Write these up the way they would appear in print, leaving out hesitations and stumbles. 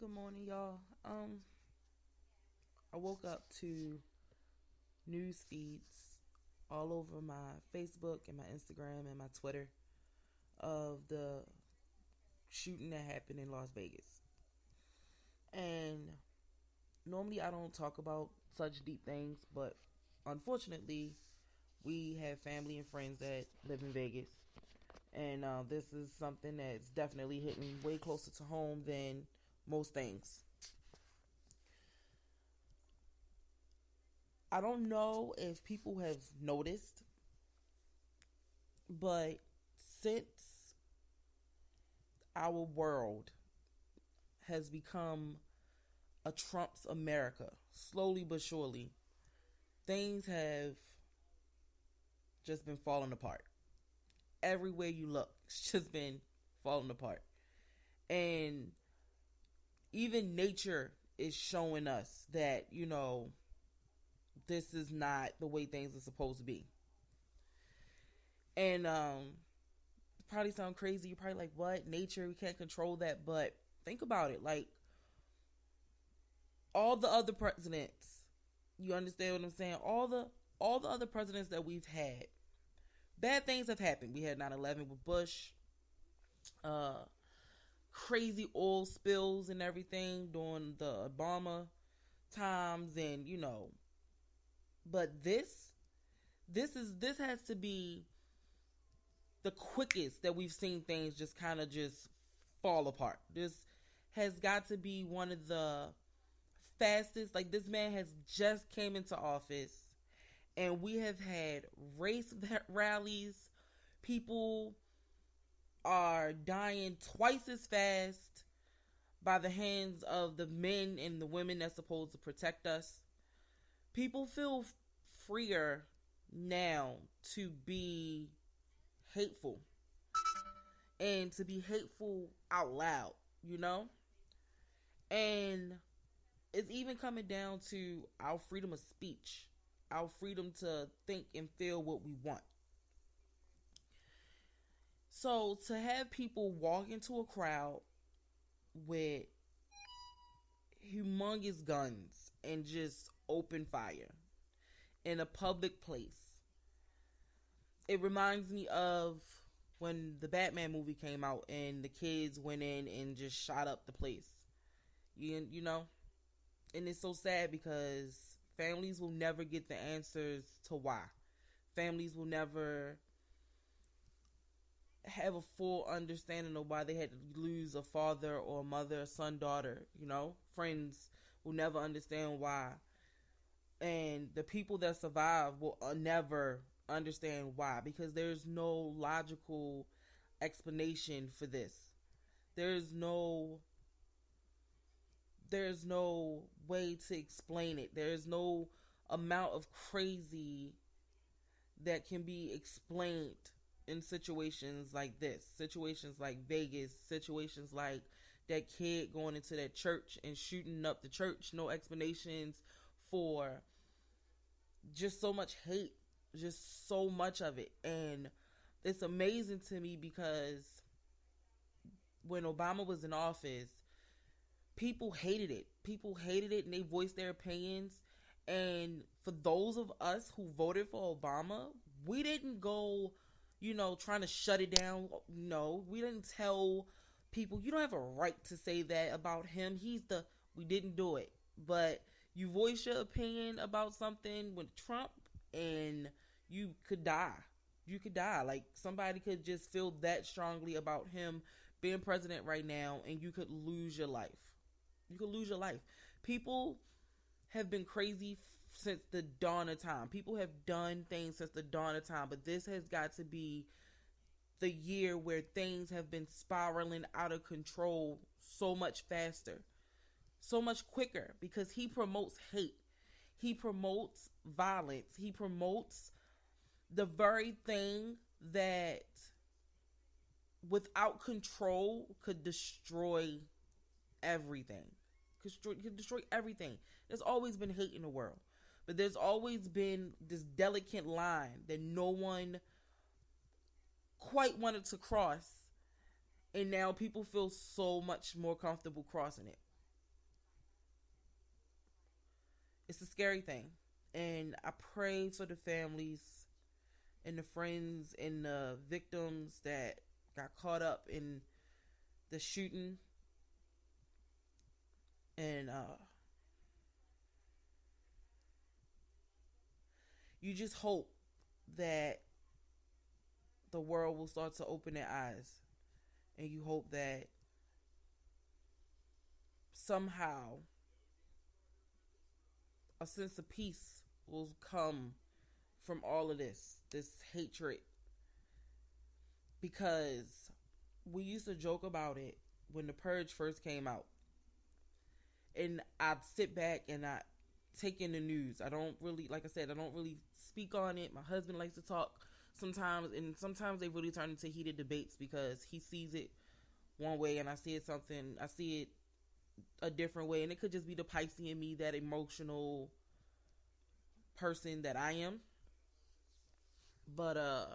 Good morning, y'all. I woke up to news feeds all over my Facebook and my Instagram and my Twitter of the shooting that happened in Las Vegas. And normally I don't talk about such deep things, but unfortunately, we have family and friends that live in Vegas. And this is something that's definitely hitting way closer to home than most things. I don't know if people have noticed, but since our world has become a Trump's America, slowly but surely, things have just been falling apart. Everywhere you look, it's just been falling apart. And even nature is showing us that, this is not the way things are supposed to be. And it probably sound crazy. You're probably like, what? Nature, we can't control that. But think about it. Like, all the other presidents, you understand what I'm saying? All the other presidents that we've had, bad things have happened. We had 9/11 with Bush, uh, crazy oil spills and everything during the Obama times, and but this has to be the quickest that we've seen things just kind of just fall apart. This has got to be one of the fastest. Like, this man has just came into office, and we have had race rallies. People are dying twice as fast by the hands of the men and the women that's supposed to protect us. People feel freer now to be hateful and to be hateful out loud, you know? And it's even coming down to our freedom of speech, our freedom to think and feel what we want. So to have people walk into a crowd with humongous guns and just open fire in a public place, it reminds me of when the Batman movie came out and the kids went in and just shot up the place. You know? And it's so sad because families will never get the answers to why. Families will never have a full understanding of why they had to lose a father or a mother, a son, daughter, Friends will never understand why. And the people that survive will never understand why, because there's no logical explanation for this. There's no there's no way to explain it. There's no amount of crazy that can be explained in situations like this, situations like Vegas, situations like that kid going into that church and shooting up the church. No explanations for just so much hate, just so much of it. And it's amazing to me because when Obama was in office, people hated it. People hated it and they voiced their opinions. And for those of us who voted for Obama, we didn't go, trying to shut it down. No, we didn't tell people, you don't have a right to say that about him. We didn't do it. But you voice your opinion about something with Trump and you could die. You could die. Like, somebody could just feel that strongly about him being president right now and you could lose your life. You could lose your life. People have been crazy since the dawn of time. People have done things since the dawn of time, but this has got to be the year where things have been spiraling out of control so much faster, so much quicker, because he promotes hate. He promotes violence. He promotes the very thing that without control could destroy everything. Could destroy everything. There's always been hate in the world. But there's always been this delicate line that no one quite wanted to cross. And now people feel so much more comfortable crossing it. It's a scary thing. And I pray for the families and the friends and the victims that got caught up in the shooting. And you just hope that the world will start to open their eyes. And you hope that somehow a sense of peace will come from all of this hatred. Because we used to joke about it when the Purge first came out. And I'd sit back and I take in the news. I don't really, like I said, I don't really speak on it. My husband likes to talk sometimes, and sometimes they really turn into heated debates because he sees it one way and I see it a different way. And it could just be the Pisces in me, that emotional person that I am. But I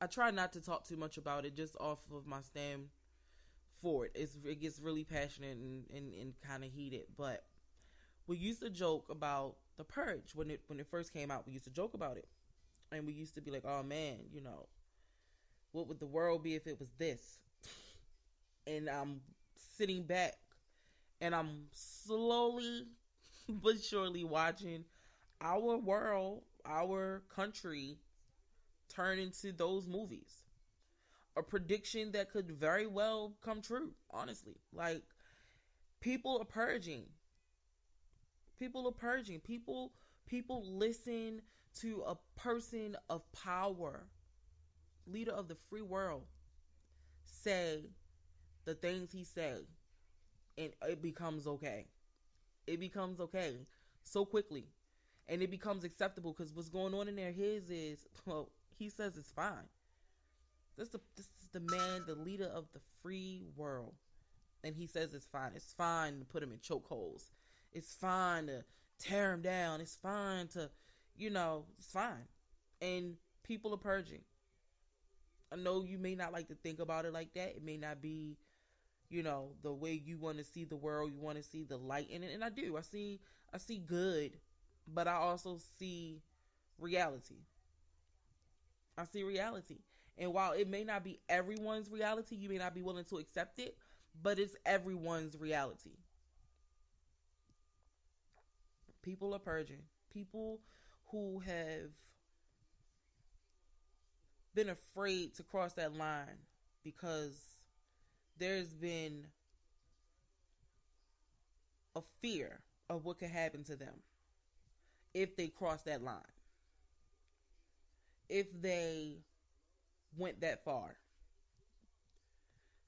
try not to talk too much about it, just off of my stand for it. It gets really passionate and kind of heated. But we used to joke about the Purge when it first came out. We used to joke about it, and we used to be like, "Oh man, what would the world be if it was this?" And I'm sitting back, and I'm slowly but surely watching our world, our country, turn into those movies. A prediction that could very well come true, honestly. Like, people are purging. People are purging. People listen to a person of power, leader of the free world, say the things he say, and it becomes okay. It becomes okay so quickly. And it becomes acceptable because what's going on in their heads is, well, he says it's fine. This is the man, the leader of the free world. And he says it's fine. It's fine to put him in chokeholds. It's fine to tear him down. It's fine to, it's fine. And people are purging. I know you may not like to think about it like that. It may not be, the way you want to see the world. You want to see the light in it. And I do. I see good, but I also see reality. I see reality. And while it may not be everyone's reality, you may not be willing to accept it, but it's everyone's reality. People are purging. People who have been afraid to cross that line because there's been a fear of what could happen to them if they cross that line. If they went that far.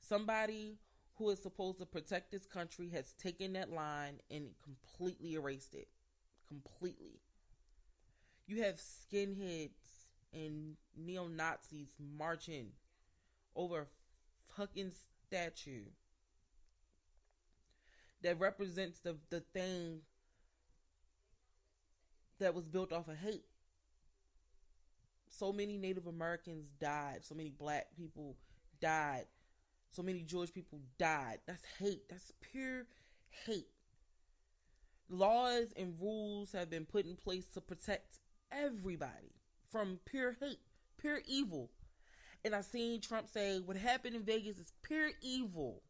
Somebody who is supposed to protect this country has taken that line and completely erased it. Completely. You have skinheads and neo-Nazis marching over a fucking statue that represents the thing that was built off of hate. So many Native Americans died. So many black people died. So many Jewish people died. That's hate. That's pure hate. Laws and rules have been put in place to protect everybody from pure hate, pure evil. And I seen Trump say what happened in Vegas is pure evil.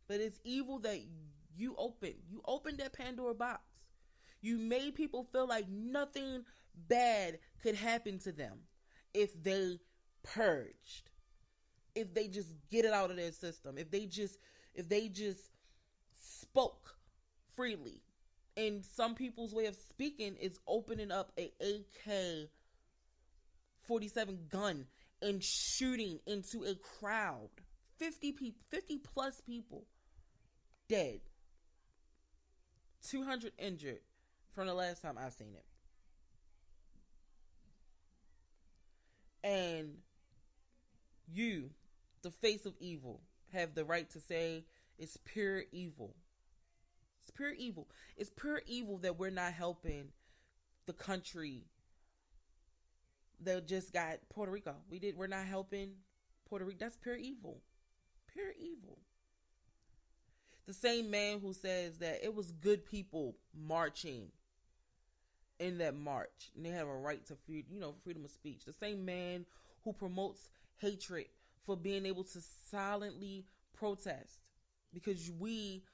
But it's evil that you opened. You opened that Pandora box. You made people feel like nothing bad could happen to them if they purged. If they just get it out of their system. If they just spoke freely. And some people's way of speaking is opening up a AK-47 gun and shooting into a crowd. 50 plus people dead. 200 injured from the last time I seen it. And you, the face of evil, have the right to say it's pure evil. It's pure evil. It's pure evil that we're not helping the country that just got Puerto Rico. We're not helping Puerto Rico. That's pure evil. Pure evil. The same man who says that it was good people marching in that march, and they have a right to freedom of speech. The same man who promotes hatred for being able to silently protest, because we,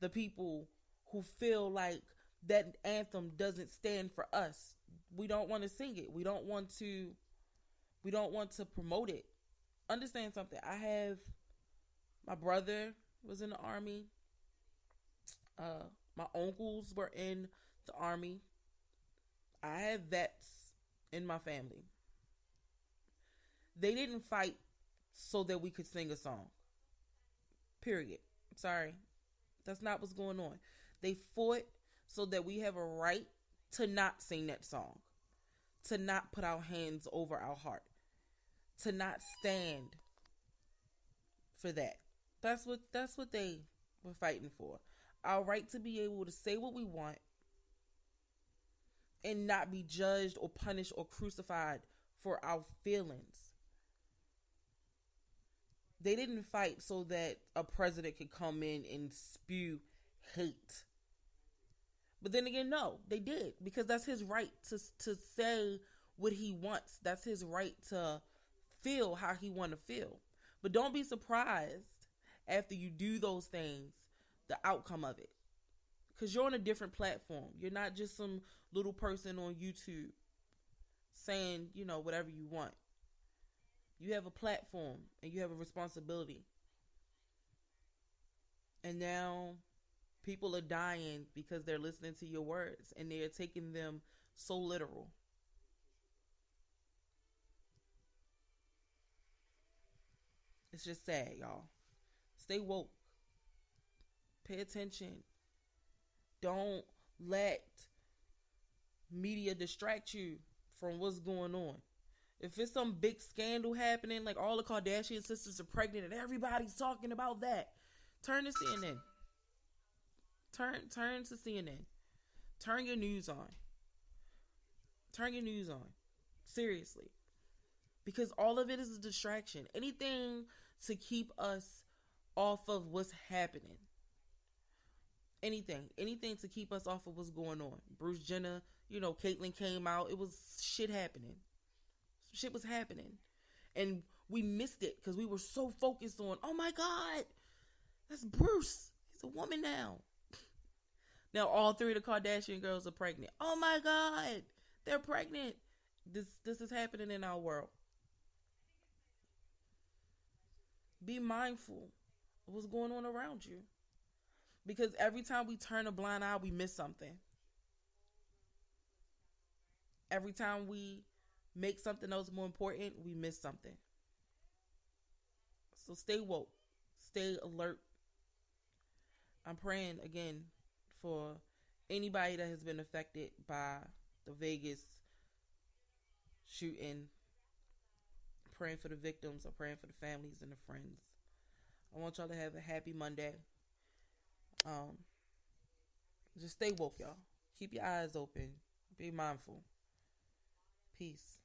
the people who feel like that anthem doesn't stand for us, we don't want to sing it. We don't want to promote it. Understand something. I have my brother was in the army. My uncles were in the army. I have vets in my family. They didn't fight so that we could sing a song. Period. Sorry. That's not what's going on. They fought so that we have a right to not sing that song, to not put our hands over our heart, to not stand for that. That's what they were fighting for. Our right to be able to say what we want and not be judged or punished or crucified for our feelings. They didn't fight so that a president could come in and spew hate. But then again, no, they did, because that's his right to say what he wants. That's his right to feel how he want to feel. But don't be surprised after you do those things, the outcome of it. Because you're on a different platform. You're not just some little person on YouTube saying, whatever you want. You have a platform and you have a responsibility. And now people are dying because they're listening to your words and they're taking them so literal. It's just sad, y'all. Stay woke. Pay attention. Don't let media distract you from what's going on. If it's some big scandal happening, like all the Kardashian sisters are pregnant and everybody's talking about that, turn to CNN. Turn to CNN. Turn your news on. Turn your news on. Seriously. Because all of it is a distraction. Anything to keep us off of what's happening. Anything to keep us off of what's going on. Bruce Jenner, Caitlyn came out. It was shit happening. Shit was happening. And we missed it because we were so focused on, oh my God, that's Bruce. He's a woman now. Now all three of the Kardashian girls are pregnant. Oh my God, they're pregnant. This is happening in our world. Be mindful of what's going on around you. Because every time we turn a blind eye, we miss something. Every time we make something else more important, we miss something. So stay woke. Stay alert. I'm praying again for anybody that has been affected by the Vegas shooting. I'm praying for the victims. I'm praying for the families and the friends. I want y'all to have a happy Monday. Just stay woke, y'all. Keep your eyes open. Be mindful. Peace.